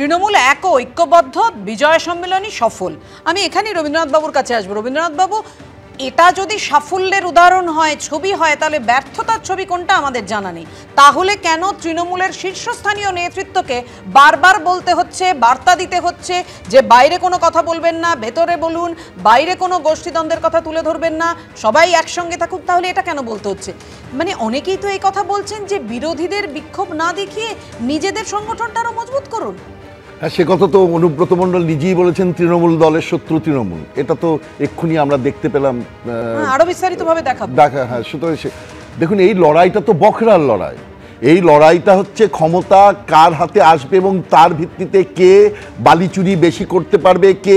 তৃণমূল এক ঐক্যবদ্ধ, বিজয় সম্মেলনী সফল। আমি এখানেই রবীন্দ্রনাথ বাবুর কাছে আসবো। রবীন্দ্রনাথ বাবু, এটা যদি সাফল্যের উদাহরণ হয়, ছবি হয়, তাহলে ব্যর্থতার ছবি কোনটা আমাদের জানা নেই। তাহলে কেন তৃণমূলের শীর্ষস্থানীয় নেতৃত্বকে বারবার বলতে হচ্ছে, বার্তা দিতে হচ্ছে যে বাইরে কোনো কথা বলবেন না, ভেতরে বলুন, বাইরে কোনো গোষ্ঠীদ্বন্দ্বের কথা তুলে ধরবেন না, সবাই একসঙ্গে থাকুক? তাহলে এটা কেন বলতে হচ্ছে? মানে অনেকেই তো এই কথা বলছেন যে বিরোধীদের বিক্ষোভ না দেখিয়ে নিজেদের সংগঠনটা আরো মজবুত করুন। হ্যাঁ, সে কথা তো অনুব্রত মণ্ডল নিজেই বলেছেন, তৃণমূল দলের শত্রু তৃণমূল। এটা তো এক্ষুনি আমরা দেখতে পেলাম, আরো বিস্তারিতভাবে দেখা। হ্যাঁ, সুতরাং দেখুন, এই লড়াইটা তো বখরার লড়াই। এই লড়াইটা হচ্ছে ক্ষমতা কার হাতে আসবে এবং তার ভিত্তিতে কে বালি চুরি বেশি করতে পারবে, কে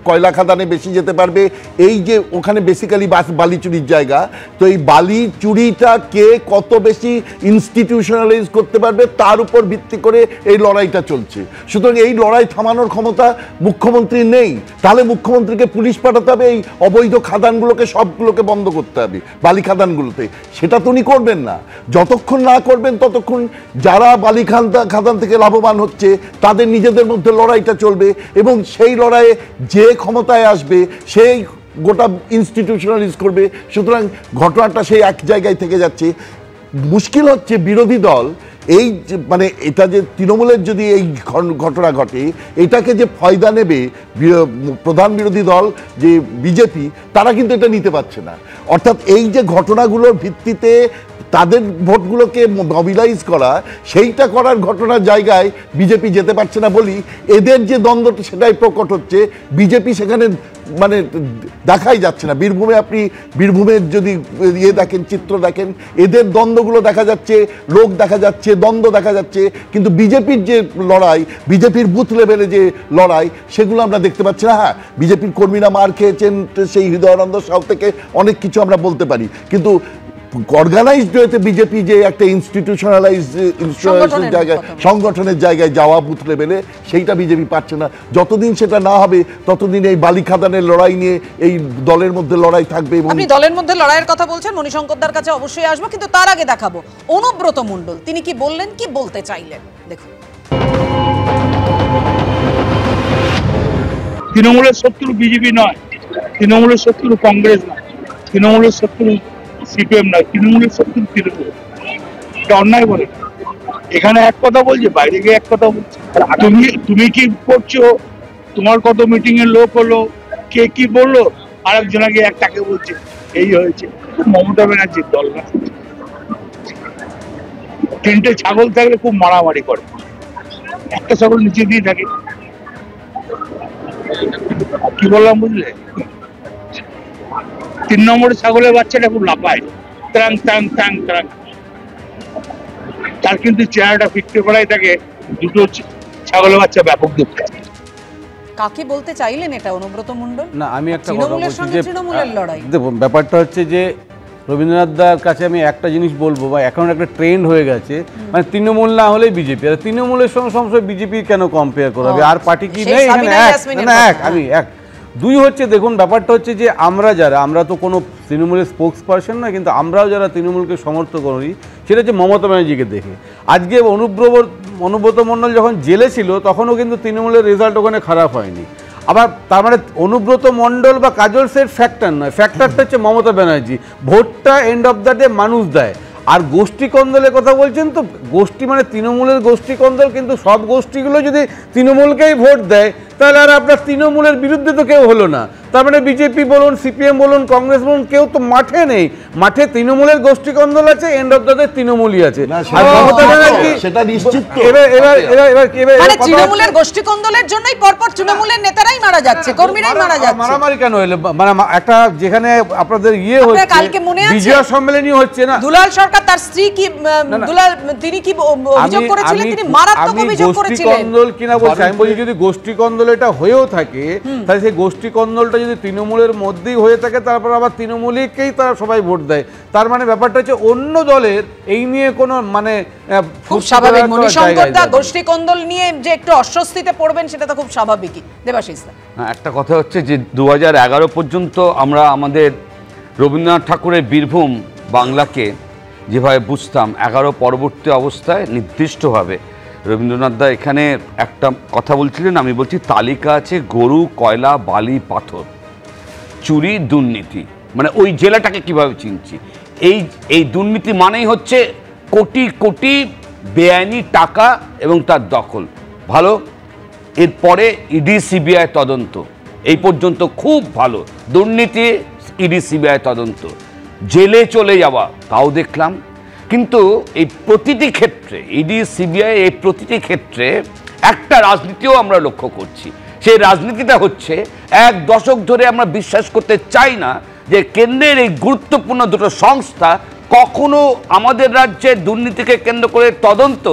কয়লা খাদানে বেশি যেতে পারবে। এই যে ওখানে বেসিক্যালি বালি চুরির জায়গা, তো এই বালি চুরিটা কে কত বেশি ইনস্টিটিউশনালাইজ করতে পারবে তার উপর ভিত্তি করে এই লড়াইটা চলছে। সুতরাং এই লড়াই থামানোর ক্ষমতা মুখ্যমন্ত্রীর নেই। তাহলে মুখ্যমন্ত্রীকে পুলিশ পাঠাতে হবে, এই অবৈধ খাদানগুলোকে সবগুলোকে বন্ধ করতে হবে, বালি খাদানগুলোতে। সেটা তো উনি করবেন না। যতক্ষণ না করবেন ততক্ষণ যারা বালি খাদান থেকে লাভবান হচ্ছে তাদের নিজেদের মধ্যে লড়াইটা চলবে, এবং সেই লড়াইয়ে যে ক্ষমতায় আসবে সেই গোটা ইনস্টিটিউশনালাইজ করবে। সুতরাং ঘটনাটা সেই এক জায়গায় থেকে যাচ্ছে। মুশকিল হচ্ছে বিরোধী দল এই মানে এটা যে তৃণমূলের যদি এই ঘটনা ঘটে, এটাকে যে ফয়দা নেবে প্রধান বিরোধী দল যে বিজেপি, তারা কিন্তু এটা নিতে পারছে না। অর্থাৎ এই যে ঘটনাগুলোর ভিত্তিতে তাদের ভোটগুলোকে মোবিলাইজ করা, সেইটা করার ঘটনার জায়গায় বিজেপি যেতে পারছে না বলি এদের যে দ্বন্দ্বটা সেটাই প্রকট হচ্ছে। বিজেপি সেখানে মানে দেখাই যাচ্ছে না। বীরভূমে আপনি বীরভূমের যদি দেখেন, চিত্র দেখেন, এদের দ্বন্দ্বগুলো দেখা যাচ্ছে, লোক দেখা যাচ্ছে, দ্বন্দ্ব দেখা যাচ্ছে, কিন্তু বিজেপির যে লড়াই, বিজেপির বুথ লেভেলে যে লড়াই, সেগুলো আমরা দেখতে পাচ্ছি না। হ্যাঁ, বিজেপির কর্মীরা মার খেয়েছেন, সেই হৃদয়ানন্দ সাউ থেকে অনেক কিছু আমরা বলতে পারি, কিন্তু অর্গানাইজড ওয়েতে বিজেপি যে একটা ইনস্টিটিউশনালাইজড জায়গায়, সংগঠনের জায়গায় যাওয়া বুথ লেভেলে, সেইটা বিজেপি পাচ্ছে না। যতদিন সেটা না হবে ততদিন এই বালি খাদানের লড়াই নিয়ে এই দলের মধ্যে লড়াই থাকবে। আপনি দলের মধ্যে লড়াইয়ের কথা বলছেন, মণিশঙ্করদার কাছে অবশ্যই আসবো, কিন্তু তার আগে দেখাবো অনুব্রত মণ্ডল তিনি কি বললেন, কি বলতে চাইলেন, দেখুন। তৃণমূলের শত্রু বিজেপি নয়, তৃণমূলের শত্রু কংগ্রেস নয়, তৃণমূলের শত্রু সিপিএম নয়, তৃণমূলের শত্রু তৃণমূল। এটা অন্যায় বলে। এখানে এক কথা বলছে, বাইরে গিয়ে এক কথা বলছে। তুমি কি করছো, তোমার কত মিটিং এর লোক হলো, কে কি বললো, আরেকজনে গিয়ে একটাকে বলছে এই হয়েছে। মমতা ব্যানার্জির দল না। তিনটে ছাগল থাকলে খুব মারামারি করে, একটা ছাগল নিচে দিয়ে থাকে। কি বললাম বুঝলে? 3 নম্বরের ছাগলের বাচ্চাটা খুব লাফায়, ত্রাং ত্রাং ত্রাং ত্রাং। তার কিন্তু চেহারাটা ফিরতে পারাই থাকে, দুটো ছাগলের বাচ্চা ব্যাপক দুঃখ। কাকে বলতে চাইলেন এটা অনুব্রত মণ্ডল? না, আমি একটা কথা বলছি যে তৃণমূলের লড়াই, দেখুন ব্যাপারটা হচ্ছে যে রবীন্দ্রনাথ দার কাছে আমি একটা জিনিস বলবো, বা এখন একটা ট্রেন্ড হয়ে গেছে, মানে তৃণমূল না হলেই বিজেপি। আর তৃণমূলের সঙ্গে সবসময় বিজেপি কেন কম্পেয়ার করাবে? আর পার্টি কি নেই এখানে? এক দুই হচ্ছে, দেখুন ব্যাপারটা হচ্ছে যে আমরা তো কোনো তৃণমূলের স্পোক্স পারসন না, কিন্তু আমরাও যারা তৃণমূলকে সমর্থন করি সেটা হচ্ছে মমতা ব্যানার্জিকে দেখে। আজকে অনুব্রত মণ্ডল যখন জেলে ছিল তখনও কিন্তু তৃণমূলের রেজাল্ট ওখানে খারাপ হয়নি। আবার তার মানে অনুব্রত মণ্ডল বা কাজল সেট ফ্যাক্টর নয়, ফ্যাক্টরটা হচ্ছে মমতা ব্যানার্জি। ভোটটা এন্ড অফ দ্য ডে মানুষ দেয়। আর গোষ্ঠী কন্দলের কথা বলছেন, তো গোষ্ঠী মানে তৃণমূলের গোষ্ঠী কন্দল, কিন্তু সব গোষ্ঠীগুলো যদি তৃণমূলকেই ভোট দেয় তাহলে আর আপনার তৃণমূলের বিরুদ্ধে তো কেউ হলো না। তার মানে বিজেপি বলুন, সিপিএম বলুন, কংগ্রেস বলুন, কেউ তো মাঠে নেই। মাঠে তৃণমূলের গোষ্ঠী কন্দল আছে, এন্ড অফ দ্য ডে তৃণমূলই আছে। তৃণমূলের গোষ্ঠী কন্দলের জন্যই পরপর তৃণমূলের নেতারাই মারা যাচ্ছে, কর্মীরাই মারা যাচ্ছে। মারামারি কেন হলো? মানে একটা যেখানে আপনাদের ইয়ে হচ্ছে, কালকে মনে আছে বিজয় সম্মেলনী হচ্ছে না, দুলাল সরকার তার স্ত্রী কি তিনি কি অভিযোগ করেছিলেন, তিনি মারাত্মক অভিযোগ করেছিলেন। গোষ্ঠী কন্দল কিনা বলছি, আমি বলছি যদি গোষ্ঠী কন্দল এটা হয়েও থাকে, তাহলে সেই গোষ্ঠী কন্দলটা যদি তৃণমূলের মধ্যেই হয়ে থাকে, তারপর আবার তৃণমূলকেই তারা সবাই ভোট দেয়, তার মানে ব্যাপারটা হচ্ছে অন্য দলের এই নিয়ে কোনো মানে খুব স্বাভাবিক। মণিশঙ্করদা গোষ্ঠী কন্দল নিয়ে যে একটু অস্বস্তিতে পড়বেন সেটা তো খুব স্বাভাবিকই। দেবাশিস দা, একটা কথা হচ্ছে যে 2011 পর্যন্ত আমরা আমাদের রবীন্দ্রনাথ ঠাকুরের বীরভূম বাংলাকে যেভাবে বুঝতাম, 11 পরবর্তী অবস্থায় নির্দিষ্টভাবে রবীন্দ্রনাথ দা এখানে একটা কথা বলছিলেন, আমি বলছি তালিকা আছে গরু, কয়লা, বালি, পাথর, চুরি, দুর্নীতি। মানে ওই জেলাটাকে কিভাবে চিনছি? এই দুর্নীতি মানেই হচ্ছে কোটি কোটি বেআইনি টাকা এবং তার দখল। ভালো, এরপরে ইডি সিবিআই তদন্ত, এই পর্যন্ত খুব ভালো। দুর্নীতি, ইডি সিবিআই তদন্ত, জেলে চলে যাওয়া তাও দেখলাম। কিন্তু এই প্রতিটি ক্ষেত্রে ইডি সিবিআই, এই প্রতিটি ক্ষেত্রে একটা রাজনীতিও আমরা লক্ষ্য করছি। সেই রাজনীতিটা হচ্ছে 1 দশক ধরে আমরা বিশ্বাস করতে চাই না যে কেন্দ্রের এই গুরুত্বপূর্ণ দুটো সংস্থা কখনো আমাদের রাজ্যের দুর্নীতিকে কেন্দ্র করে তদন্ত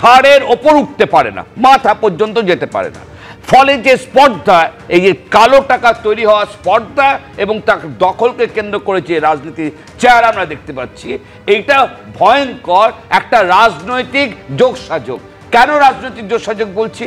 ঘাড়ের ওপর উঠতে পারে না, মাথা পর্যন্ত যেতে পারে না। ফলে যে স্পর্ধা, এই যে কালো টাকা তৈরি হওয়া স্পর্ধা এবং তার দখলকে কেন্দ্র করে যে রাজনীতি চেহারা আমরা দেখতে পাচ্ছি, এইটা ভয়ঙ্কর একটা রাজনৈতিক যোগসাযোগ। কেন রাজনৈতিক যোগসাযোগ বলছি?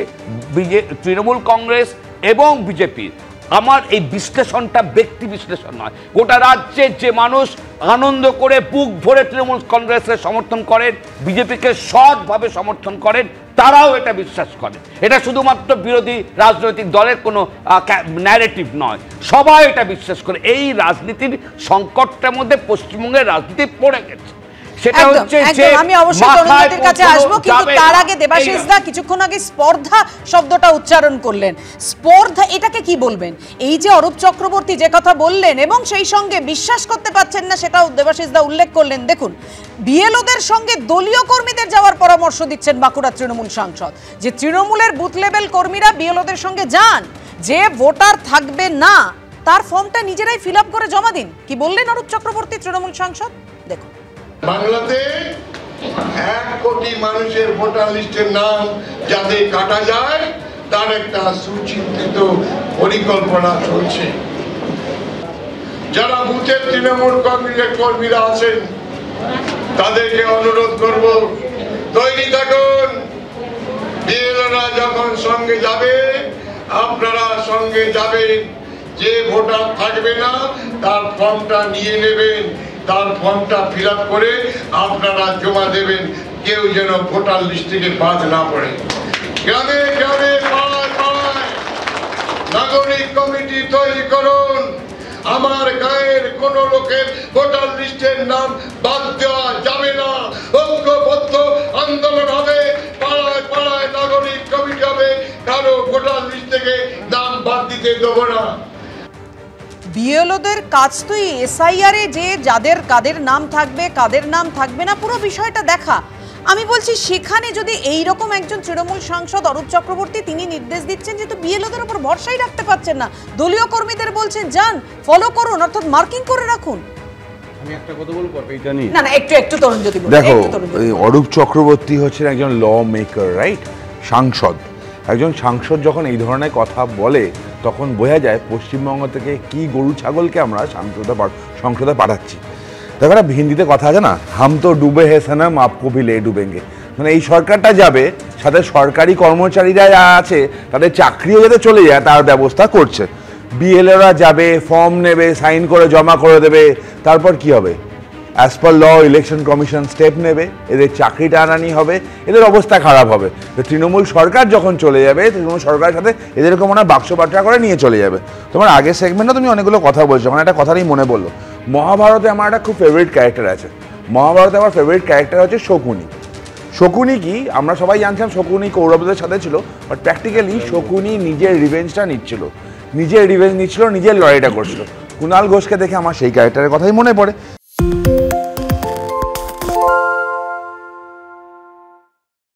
তৃণমূল কংগ্রেস এবং বিজেপির, আমার এই বিশ্লেষণটা ব্যক্তি বিশ্লেষণ নয়, গোটা রাজ্যের যে মানুষ আনন্দ করে বুক ভরে তৃণমূল কংগ্রেসের সমর্থন করেন, বিজেপিকে সৎভাবে সমর্থন করেন, তারাও এটা বিশ্বাস করে। এটা শুধুমাত্র বিরোধী রাজনৈতিক দলের কোনো ন্যারেটিভ নয়, সবাই এটা বিশ্বাস করে। এই রাজনীতির সংকটটার মধ্যে পশ্চিমবঙ্গের রাজনীতি পড়ে গেছে। সেটা হচ্ছে যে আমি অবশ্যই তরুণদের কাছে আসবো, কিন্তু তার আগে দেবাশিস দা কিছুক্ষণ আগে স্পর্ধা শব্দটা উচ্চারণ করলেন। স্পর্ধা এটাকে কি বলবেন? এই যে অরূপ চক্রবর্তী যে কথা বললেন এবং সেই সঙ্গে বিশ্বাস করতে পারছেন না, সেটাও দেবাশিস দা উল্লেখ করলেন। দেখুন, বিএলওদের সঙ্গে দলীয় কর্মীদের যাওয়ার পরামর্শ দিচ্ছেন বাঁকুড়া তৃণমূল সাংসদ, যে তৃণমূলের বুথ লেভেল কর্মীরা বিএলওদের সঙ্গে যান, যে ভোটার থাকবে না তার ফর্মটা নিজেরাই ফিল আপ করে জমা দিন। কি বললেন অরূপ চক্রবর্তী তৃণমূল সাংসদ? দেখুন, বাংলাতে 1 কোটি মানুষের ভোটার লিস্টের নাম যাতে কাটা যায় তার একটা সুচিন্তিত পরিকল্পনা চলছে। যারা বুথের তৃণমূল কংগ্রেসের কর্মীরা আছেন তাদেরকে অনুরোধ করব, তৈরি থাকুন। বিএলওরা যখন সঙ্গে যাবে আপনারা সঙ্গে যাবেন। যে ভোটার থাকবে না তার ফর্মটা নিয়ে নেবেন, তার ফর্মটা ফিল আপ করে আপনারা জমা দেবেন, কেউ যেন ভোটার লিস্ট থেকে বাদ না পড়ে। গ্রামে গ্রামে পাড়ায় পাড়ায় নাগরিক কমিটি তৈরি করুন। আমার গায়ের কোন লোকের ভোটার লিস্টের নাম বাদ দেওয়া যাবে না। ঐক্যবদ্ধ আন্দোলন হবে, পাড়ায় পাড়ায় নাগরিক কমিটি হবে, কারো ভোটার লিস্ট থেকে নাম বাদ দিতে দেবো না। বিএলওদের কাজ তো এসআইআর এ যে যাদের কাদের নাম থাকবে কাদের নাম থাকবে না পুরো বিষয়টা দেখা। আমি বলছি সেখানে যদি এই রকম একজন তৃণমূল সাংসদ অরূপ চক্রবর্তী তিনি নির্দেশ দিচ্ছেন, যেহেতু বিএলওদের উপর ভরসাই রাখতে পারছেন না, দলীয় কর্মীদের বলছেন যান ফলো করুন, অর্থাৎ মার্কিং করে রাখুন। আমি একটা কথা বলবো এটা নিয়ে। না না, একটু তরুণ যদি বলেন। দেখো, অরূপ চক্রবর্তী হচ্ছেন একজন ল মেকার, রাইট? সাংসদ। একজন সাংসদ যখন এই ধরনের কথা বলে তখন বোঝা যায় পশ্চিমবঙ্গ থেকে কি গরু ছাগলকে আমরা সংসদে পাঠাচ্ছি। দেখো, একটা হিন্দিতে কথা আছে না, হাম তো ডুবে হে সনম আপকো ভি লে ডুবেঙ্গে। মানে এই সরকারটা যাবে, সাথে সরকারি কর্মচারীরা যা আছে তাদের চাকরিও যাতে চলে যায় তার ব্যবস্থা করছে। বিএলওরা যাবে, ফর্ম নেবে, সাইন করে জমা করে দেবে, তারপর কি হবে? অ্যাজ পার ল ইলেকশন কমিশন স্টেপ নেবে, এদের চাকরিটা আনানি হবে, এদের অবস্থা খারাপ হবে। তৃণমূল সরকার যখন চলে যাবে, তৃণমূল সরকারের সাথে এদেরকে মনে হয় বাক্স বাট্রা করে নিয়ে চলে যাবে। তোমার আগের সেগমেন্টে তুমি অনেকগুলো কথা বলছো, মানে একটা কথারই মনে বললো, মহাভারতে আমার একটা খুব ফেভারিট ক্যারেক্টার আছে। মহাভারতে আমার ফেভারিট ক্যারেক্টার হচ্ছে শকুনি। শকুনি কি আমরা সবাই জানতাম শকুনি কৌরবদের সাথে ছিল, বাট প্র্যাকটিক্যালি শকুনি নিজের রিভেঞ্জটা নিচ্ছিল, নিজের লড়াইটা করছিল। কুণাল ঘোষকে দেখে আমার সেই ক্যারেক্টারের কথাই মনে পড়ে।